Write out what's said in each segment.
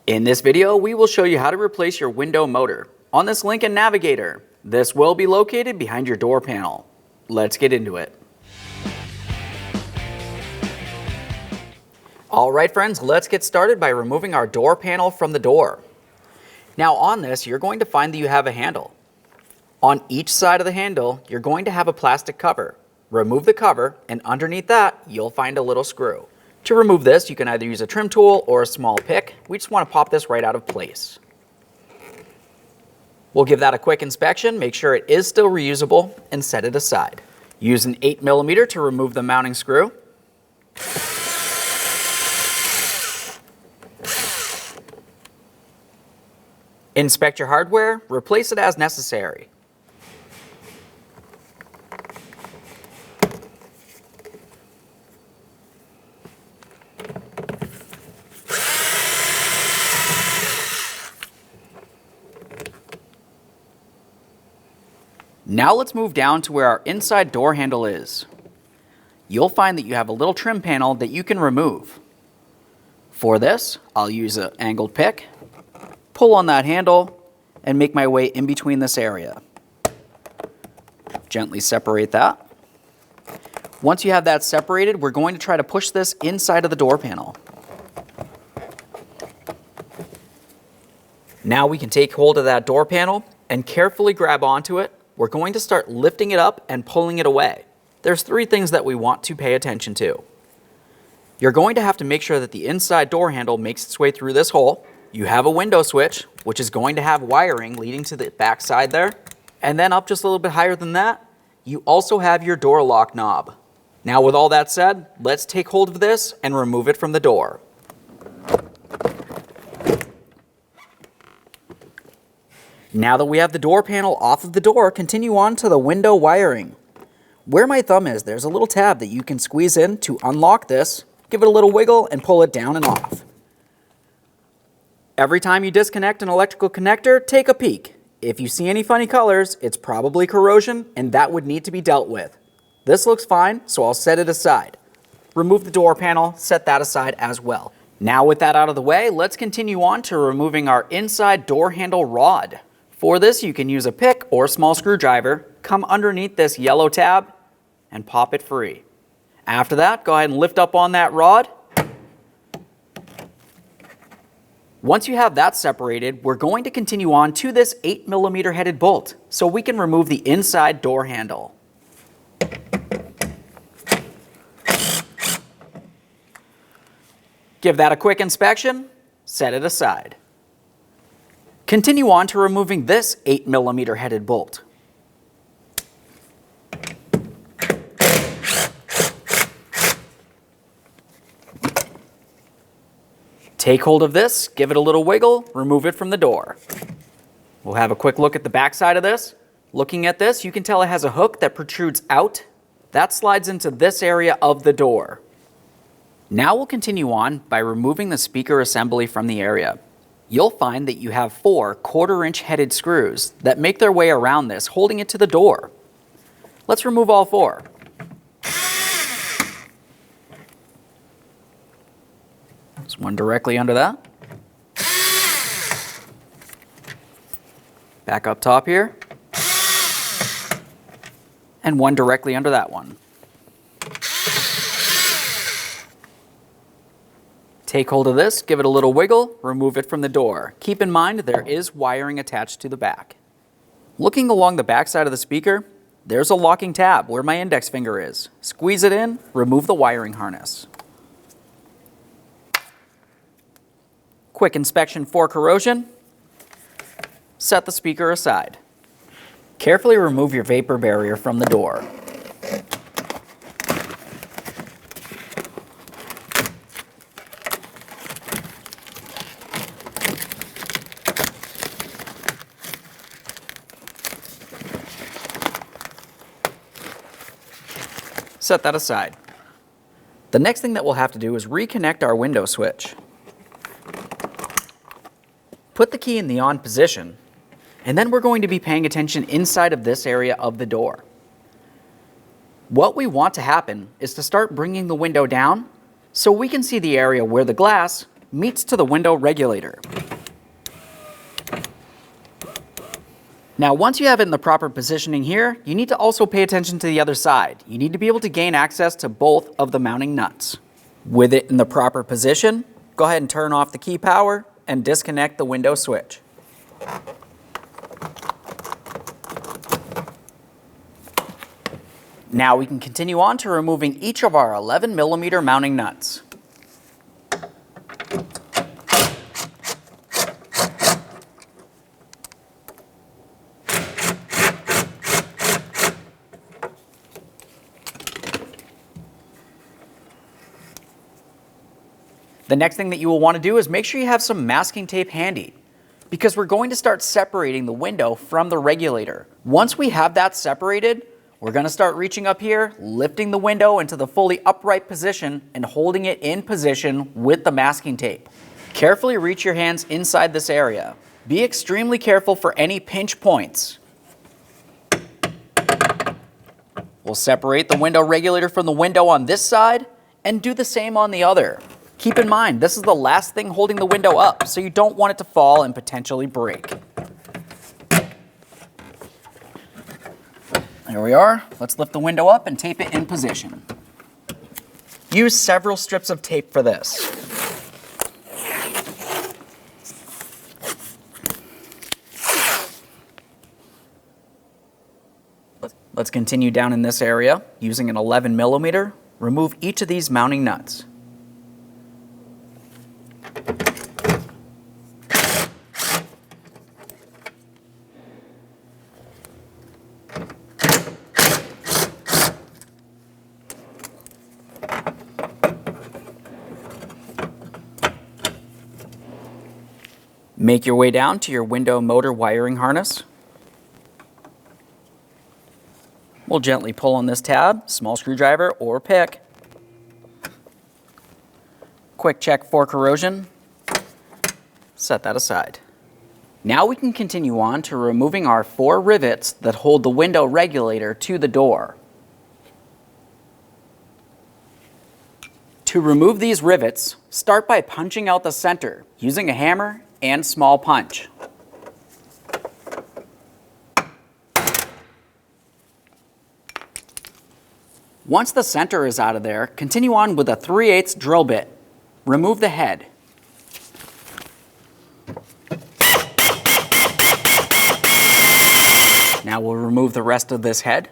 In this video, we will show you how to replace your window motor on this Lincoln Navigator. This will be located behind your door panel. Let's get into it. Alright friends, let's get started by removing our door panel from the door. Now on this, you're going to find that you have a handle. On each side of the handle, you're going to have a plastic cover. Remove the cover, and underneath that, you'll find a little screw. To remove this, you can either use a trim tool or a small pick. We just want to pop this right out of place. We'll give that a quick inspection, make sure it is still reusable, and set it aside. Use an 8mm to remove the mounting screw. Inspect your hardware, replace it as necessary. Now let's move down to where our inside door handle is. You'll find that you have a little trim panel that you can remove. For this, I'll use an angled pick, pull on that handle, and make my way in between this area. Gently separate that. Once you have that separated, we're going to try to push this inside of the door panel. Now we can take hold of that door panel and carefully grab onto it. We're going to start lifting it up and pulling it away. There's three things that we want to pay attention to. You're going to have to make sure that the inside door handle makes its way through this hole. You have a window switch, which is going to have wiring leading to the back side there. And then up just a little bit higher than that, you also have your door lock knob. Now with all that said, let's take hold of this and remove it from the door. Now that we have the door panel off of the door, continue on to the window wiring. Where my thumb is, there's a little tab that you can squeeze in to unlock this, give it a little wiggle, and pull it down and off. Every time you disconnect an electrical connector, take a peek. If you see any funny colors, it's probably corrosion, and that would need to be dealt with. This looks fine, so I'll set it aside. Remove the door panel, set that aside as well. Now with that out of the way, let's continue on to removing our inside door handle rod. For this, you can use a pick or small screwdriver, come underneath this yellow tab, and pop it free. After that, go ahead and lift up on that rod. Once you have that separated, we're going to continue on to this 8mm headed bolt, so we can remove the inside door handle. Give that a quick inspection, set it aside. Continue on to removing this 8mm headed bolt. Take hold of this, give it a little wiggle, remove it from the door. We'll have a quick look at the back side of this. Looking at this, you can tell it has a hook that protrudes out. That slides into this area of the door. Now we'll continue on by removing the speaker assembly from the area. You'll find that you have 4 1/4-inch headed screws that make their way around this, holding it to the door. Let's remove all 4. There's one directly under that. Back up top here. And one directly under that one. Take hold of this, give it a little wiggle, remove it from the door. Keep in mind there is wiring attached to the back. Looking along the back side of the speaker, there's a locking tab where my index finger is. Squeeze it in, remove the wiring harness. Quick inspection for corrosion. Set the speaker aside. Carefully remove your vapor barrier from the door. Set that aside. The next thing that we'll have to do is reconnect our window switch. Put the key in the on position, and then we're going to be paying attention inside of this area of the door. What we want to happen is to start bringing the window down so we can see the area where the glass meets to the window regulator. Now, once you have it in the proper positioning here, you need to also pay attention to the other side. You need to be able to gain access to both of the mounting nuts. With it in the proper position, go ahead and turn off the key power and disconnect the window switch. Now we can continue on to removing each of our 11mm mounting nuts. The next thing that you will want to do is make sure you have some masking tape handy, because we're going to start separating the window from the regulator. Once we have that separated, we're going to start reaching up here, lifting the window into the fully upright position and holding it in position with the masking tape. Carefully reach your hands inside this area. Be extremely careful for any pinch points. We'll separate the window regulator from the window on this side and do the same on the other. Keep in mind, this is the last thing holding the window up, so you don't want it to fall and potentially break. There we are. Let's lift the window up and tape it in position. Use several strips of tape for this. Let's continue down in this area. Using an 11mm, remove each of these mounting nuts. Make your way down to your window motor wiring harness. We'll gently pull on this tab, small screwdriver or pick. Quick check for corrosion. Set that aside. Now we can continue on to removing our 4 rivets that hold the window regulator to the door. To remove these rivets, start by punching out the center using a hammer and small punch. Once the center is out of there, continue on with a 3/8 drill bit. Remove the head. Now we'll remove the rest of this head.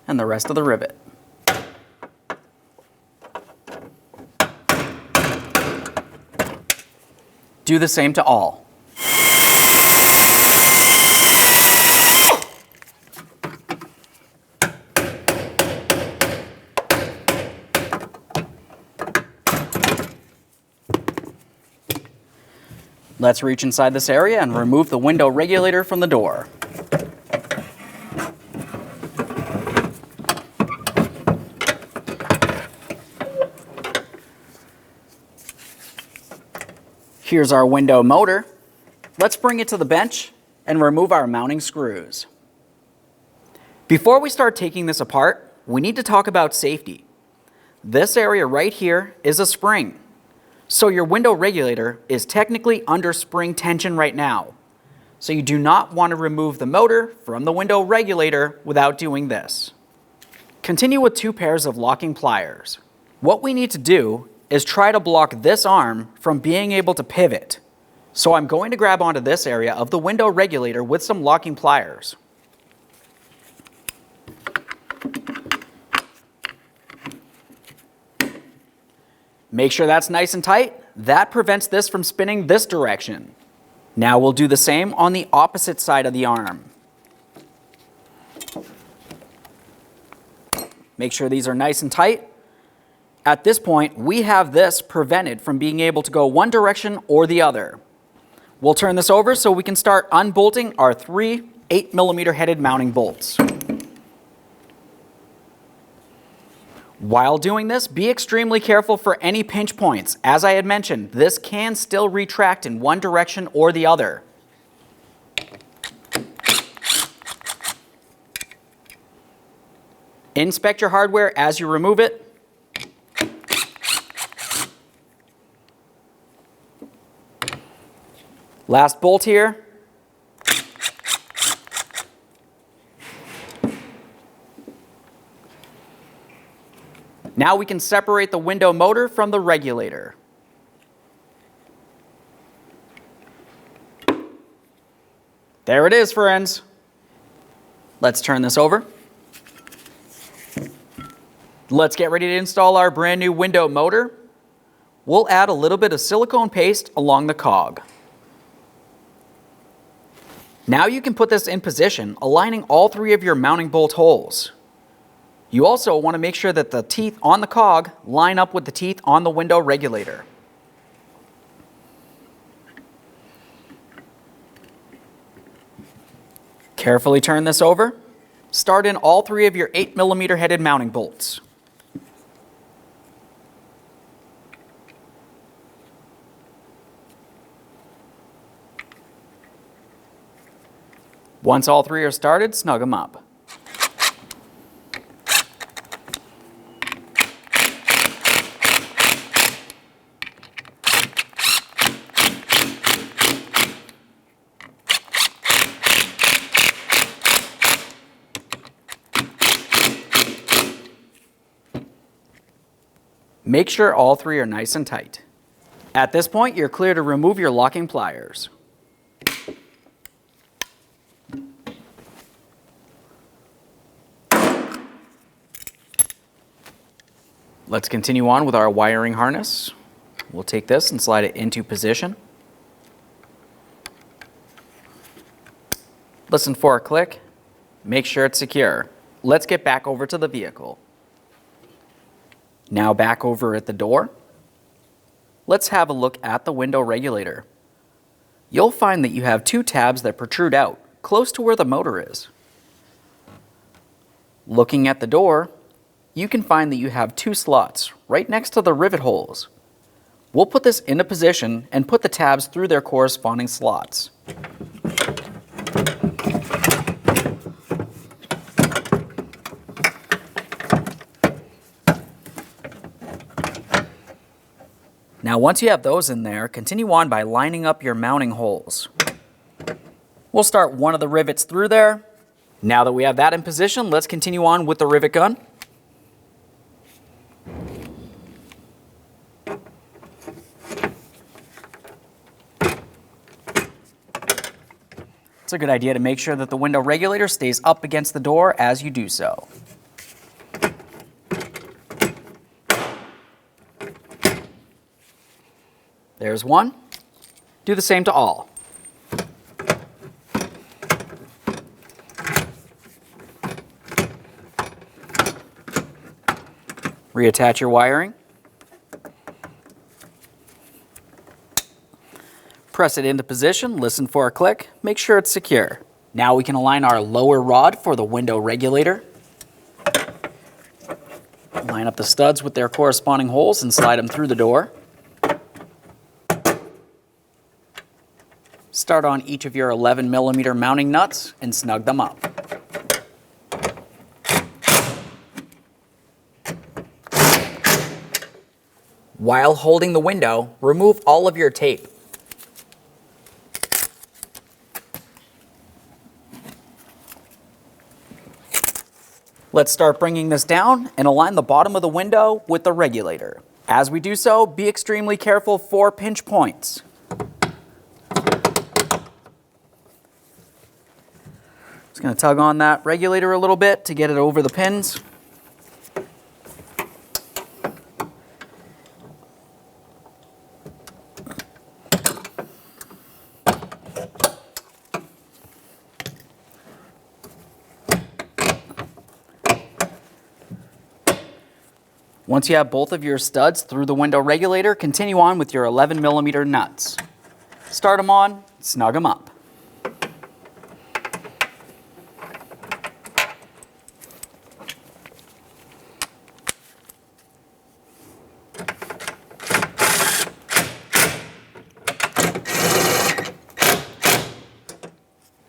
And the rest of the rivet. Do the same to all. Let's reach inside this area and remove the window regulator from the door. Here's our window motor. Let's bring it to the bench and remove our mounting screws. Before we start taking this apart, we need to talk about safety. This area right here is a spring. So your window regulator is technically under spring tension right now. So you do not want to remove the motor from the window regulator without doing this. Continue with 2 pairs of locking pliers. What we need to do is try to block this arm from being able to pivot. So I'm going to grab onto this area of the window regulator with some locking pliers. Make sure that's nice and tight. That prevents this from spinning this direction. Now we'll do the same on the opposite side of the arm. Make sure these are nice and tight. At this point, we have this prevented from being able to go one direction or the other. We'll turn this over so we can start unbolting our 3 8mm headed mounting bolts. While doing this, be extremely careful for any pinch points. As I had mentioned, this can still retract in one direction or the other. Inspect your hardware as you remove it. Last bolt here. Now we can separate the window motor from the regulator. There it is, friends. Let's turn this over. Let's get ready to install our brand new window motor. We'll add a little bit of silicone paste along the cog. Now you can put this in position, aligning all 3 of your mounting bolt holes. You also want to make sure that the teeth on the cog line up with the teeth on the window regulator. Carefully turn this over. Start in all 3 of your 8mm headed mounting bolts. Once all 3 are started, snug them up. Make sure all 3 are nice and tight. At this point, you're clear to remove your locking pliers. Let's continue on with our wiring harness. We'll take this and slide it into position. Listen for a click. Make sure it's secure. Let's get back over to the vehicle. Now back over at the door. Let's have a look at the window regulator. You'll find that you have 2 tabs that protrude out, close to where the motor is. Looking at the door, you can find that you have 2 slots right next to the rivet holes. We'll put this into position and put the tabs through their corresponding slots. Now once you have those in there, continue on by lining up your mounting holes. We'll start one of the rivets through there. Now that we have that in position, let's continue on with the rivet gun. It's a good idea to make sure that the window regulator stays up against the door as you do so. There's one. Do the same to all. Reattach your wiring. Press it into position, listen for a click, make sure it's secure. Now we can align our lower rod for the window regulator. Line up the studs with their corresponding holes and slide them through the door. Start on each of your 11mm mounting nuts and snug them up. While holding the window, remove all of your tape. Let's start bringing this down and align the bottom of the window with the regulator. As we do so, be extremely careful for pinch points. Just going to tug on that regulator a little bit to get it over the pins. Once you have both of your studs through the window regulator, continue on with your 11mm nuts. Start them on, snug them up.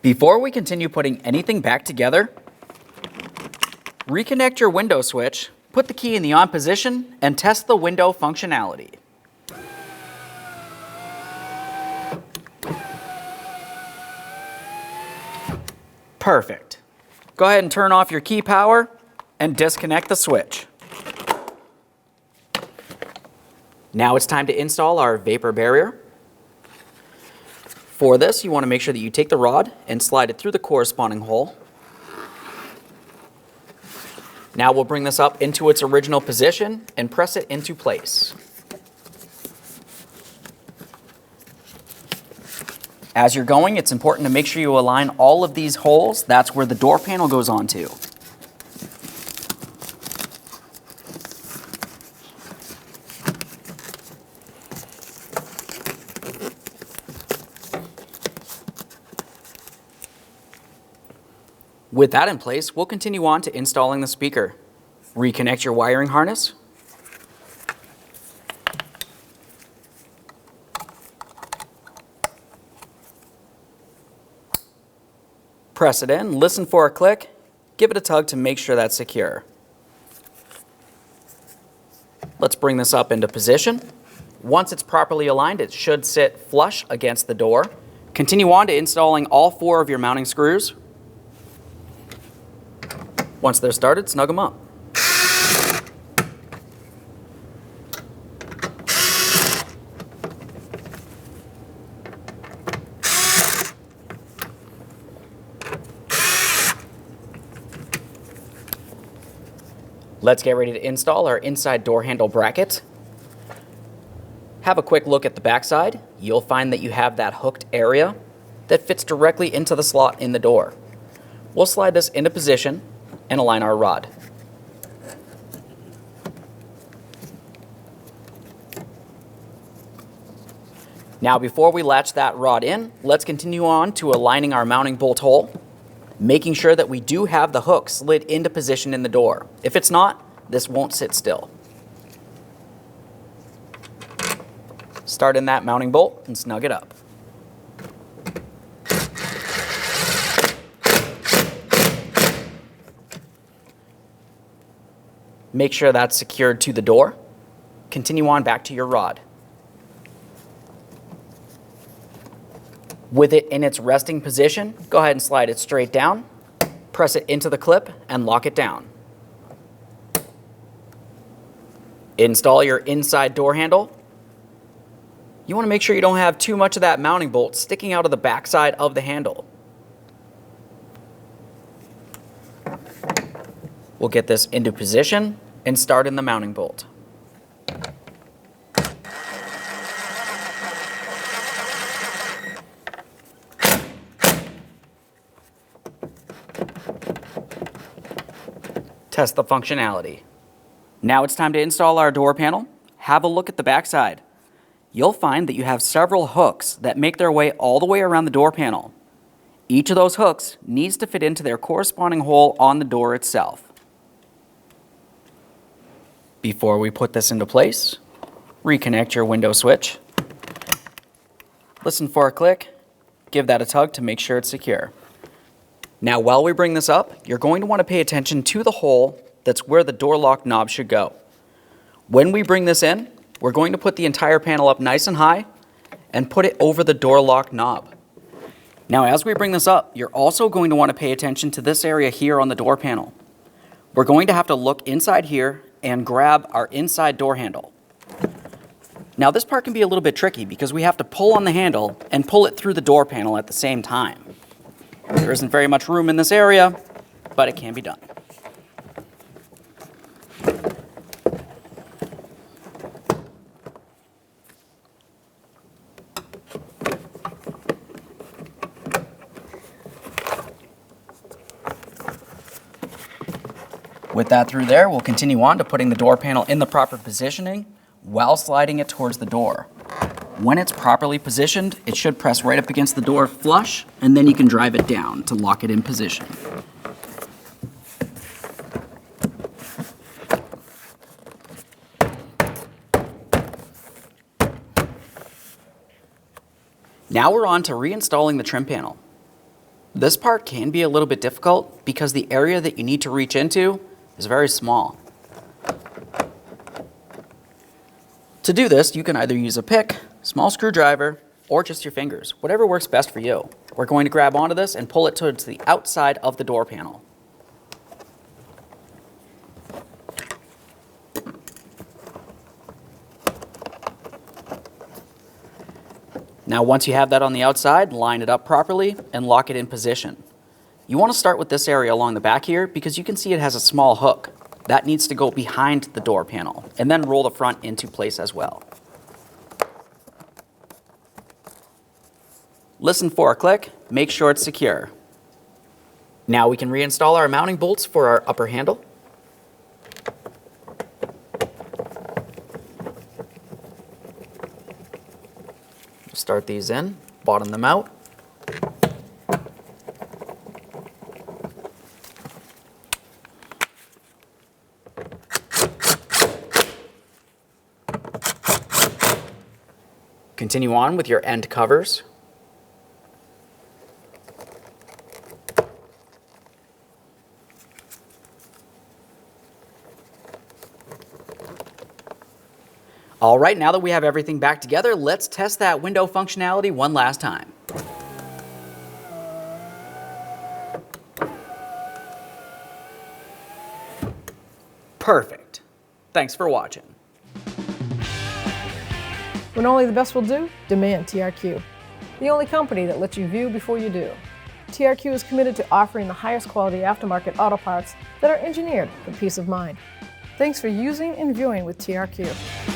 Before we continue putting anything back together, reconnect your window switch, put the key in the on position, and test the window functionality. Perfect. Go ahead and turn off your key power and disconnect the switch. Now it's time to install our vapor barrier. For this, you want to make sure that you take the rod and slide it through the corresponding hole. Now we'll bring this up into its original position and press it into place. As you're going, it's important to make sure you align all of these holes. That's where the door panel goes onto. With that in place, we'll continue on to installing the speaker. Reconnect your wiring harness. Press it in, listen for a click, give it a tug to make sure that's secure. Let's bring this up into position. Once it's properly aligned, it should sit flush against the door. Continue on to installing all 4 of your mounting screws. Once they're started, snug them up. Let's get ready to install our inside door handle bracket. Have a quick look at the backside. You'll find that you have that hooked area that fits directly into the slot in the door. We'll slide this into position and align our rod. Now before we latch that rod in, let's continue on to aligning our mounting bolt hole, making sure that we do have the hook slid into position in the door. If it's not, this won't sit still. Start in that mounting bolt and snug it up. Make sure that's secured to the door. Continue on back to your rod. With it in its resting position, go ahead and slide it straight down, press it into the clip, and lock it down. Install your inside door handle. You want to make sure you don't have too much of that mounting bolt sticking out of the backside of the handle. We'll get this into position and start in the mounting bolt. Test the functionality. Now it's time to install our door panel. Have a look at the backside. You'll find that you have several hooks that make their way all the way around the door panel. Each of those hooks needs to fit into their corresponding hole on the door itself. Before we put this into place, reconnect your window switch. Listen for a click, give that a tug to make sure it's secure. Now while we bring this up, you're going to want to pay attention to the hole that's where the door lock knob should go. When we bring this in, we're going to put the entire panel up nice and high and put it over the door lock knob. Now as we bring this up, you're also going to want to pay attention to this area here on the door panel. We're going to have to look inside here and grab our inside door handle. Now this part can be a little bit tricky because we have to pull on the handle and pull it through the door panel at the same time. There isn't very much room in this area, but it can be done. With that through there, we'll continue on to putting the door panel in the proper positioning while sliding it towards the door. When it's properly positioned, it should press right up against the door flush, and then you can drive it down to lock it in position. Now we're on to reinstalling the trim panel. This part can be a little bit difficult because the area that you need to reach into is very small. To do this, you can either use a pick, small screwdriver, or just your fingers, whatever works best for you. We're going to grab onto this and pull it towards the outside of the door panel. Now once you have that on the outside, line it up properly and lock it in position. You want to start with this area along the back here because you can see it has a small hook. That needs to go behind the door panel and then roll the front into place as well. Listen for a click, make sure it's secure. Now we can reinstall our mounting bolts for our upper handle. Start these in, bottom them out. Continue on with your end covers. All right, now that we have everything back together, let's test that window functionality one last time. Perfect. Thanks for watching. When only the best will do, demand TRQ. The only company that lets you view before you do. TRQ is committed to offering the highest quality aftermarket auto parts that are engineered for peace of mind. Thanks for using and viewing with TRQ.